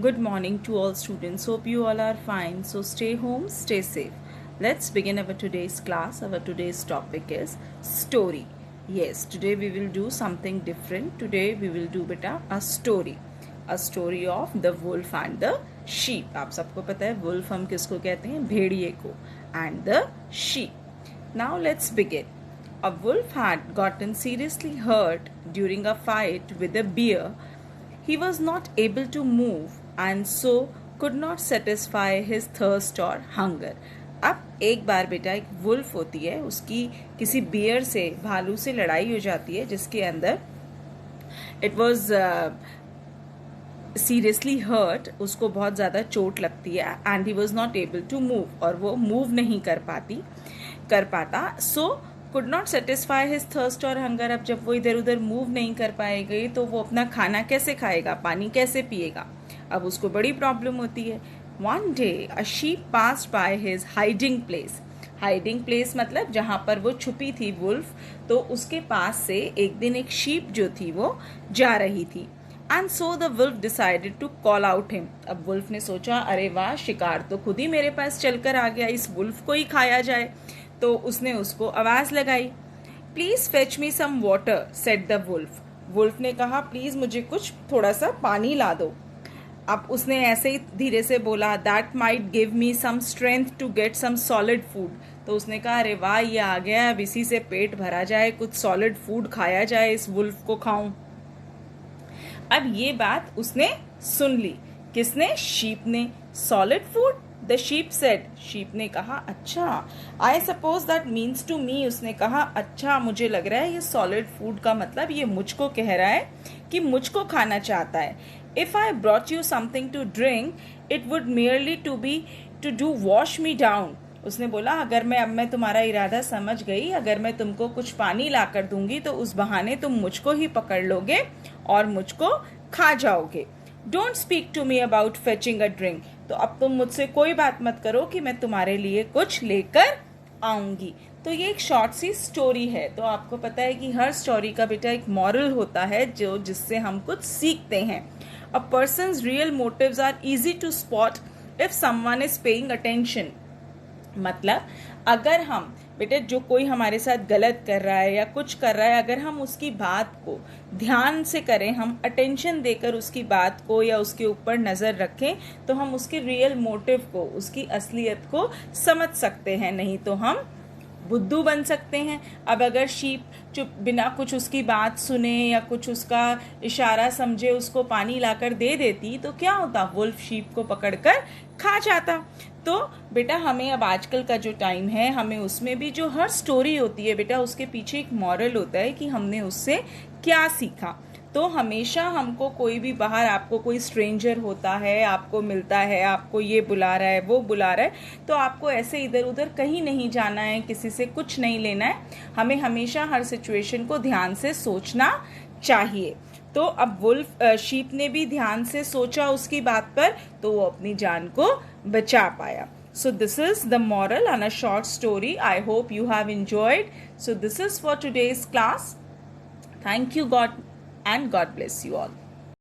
Good morning to all students. Hope you all are fine. So stay home, stay safe. Let's begin our today's class. Our today's topic is story. Yes, today we will do something different. Today we will do beta a story. A story of the wolf and the sheep. आप सबको पता है wolf हम किसको कहते हैं? भेड़िए को. And the sheep. Now let's begin. A wolf had gotten seriously hurt during a fight with a bear. He was not able to move and so could not satisfy his thirst or hunger. अब एक बार बेटा एक wolf होती है, उसकी किसी beer से, भालू से लड़ाई हो जाती है जिसके अंदर इट वॉज सीरियसली हर्ट, उसको बहुत ज़्यादा चोट लगती है and he was not able to move, और वो मूव नहीं कर पाता. So could not satisfy his thirst और हंगर. अब जब वो इधर उधर मूव नहीं कर पाएगी तो वो अपना खाना कैसे खाएगा, पानी कैसे पिएगा. अब उसको बड़ी प्रॉब्लम होती है. One day a sheep passed by his hiding place. Hiding place मतलब जहां पर वो छुपी थी वुल्फ, तो उसके पास से एक दिन एक शीप जो थी वो जा रही थी. And so the wolf decided to call out him. अब वुल्फ ने सोचा, अरे वाह, शिकार तो खुद ही मेरे पास चलकर आ गया, इस वुल्फ को ही खाया जाए. तो उसने उसको आवाज लगाई. Please fetch me some water, said the wolf. Wolf ने कहा, प्लीज मुझे कुछ थोड़ा सा पानी ला दो. अब उसने ऐसे ही धीरे से बोला, that might give me some strength to get some solid food. तो उसने कहा, अरे वाह, ये आ गया, अब इसी से पेट भरा जाए, कुछ सॉलिड फूड खाया जाए, इस वुल्फ को खाऊं. अब ये बात उसने सुन ली. किसने? शीप ने. Solid food, the sheep said. Sheep ने कहा, अच्छा, I suppose that means to me. उसने कहा, अच्छा, मुझे लग रहा है ये सॉलिड फूड का मतलब ये मुझको कह रहा है कि मुझको खाना चाहता है. If I brought you something to drink it would merely to do wash me down. उसने बोला, अगर मैं तुम्हारा इरादा समझ गई, अगर मैं तुमको कुछ पानी ला कर दूंगी तो उस बहाने तुम मुझको ही पकड़ लोगे और मुझको खा जाओगे. Don't speak to me about fetching a drink. तो अब तुम मुझसे कोई बात मत करो कि मैं तुम्हारे लिए कुछ लेकर आऊंगी. तो ये एक शॉर्ट सी स्टोरी है. तो आपको पता है कि हर स्टोरी का बेटा एक मॉरल होता है जिससे हम कुछ सीखते हैं. A person's real motives are easy to spot if someone is paying attention. मतलब अगर हम बेटे जो कोई हमारे साथ गलत कर रहा है या कुछ कर रहा है, अगर हम उसकी बात को ध्यान से करें, हम अटेंशन देकर उसकी बात को या उसके ऊपर नजर रखें, तो हम उसके रियल मोटिव को, उसकी असलियत को समझ सकते हैं. नहीं तो हम बुद्धू बन सकते हैं. अब अगर शीप चुप बिना कुछ उसकी बात सुने या कुछ उसका इशारा समझे उसको पानी लाकर दे देती तो क्या होता? वुल्फ शीप को पकड़कर खा जाता. तो बेटा हमें अब आजकल का जो टाइम है, हमें उसमें भी जो हर स्टोरी होती है बेटा, उसके पीछे एक मॉरल होता है कि हमने उससे क्या सीखा. तो हमेशा हमको कोई भी बाहर, आपको कोई स्ट्रेंजर होता है, आपको मिलता है, आपको ये बुला रहा है, वो बुला रहा है, तो आपको ऐसे इधर उधर कहीं नहीं जाना है, किसी से कुछ नहीं लेना है. हमें हमेशा हर सिचुएशन को ध्यान से सोचना चाहिए. तो अब वुल्फ शीप ने भी ध्यान से सोचा उसकी बात पर, तो वो अपनी जान को बचा पाया. So this is the moral on a short story. I hope you have enjoyed. So this is for today's class. Thank you, God, and God bless you all.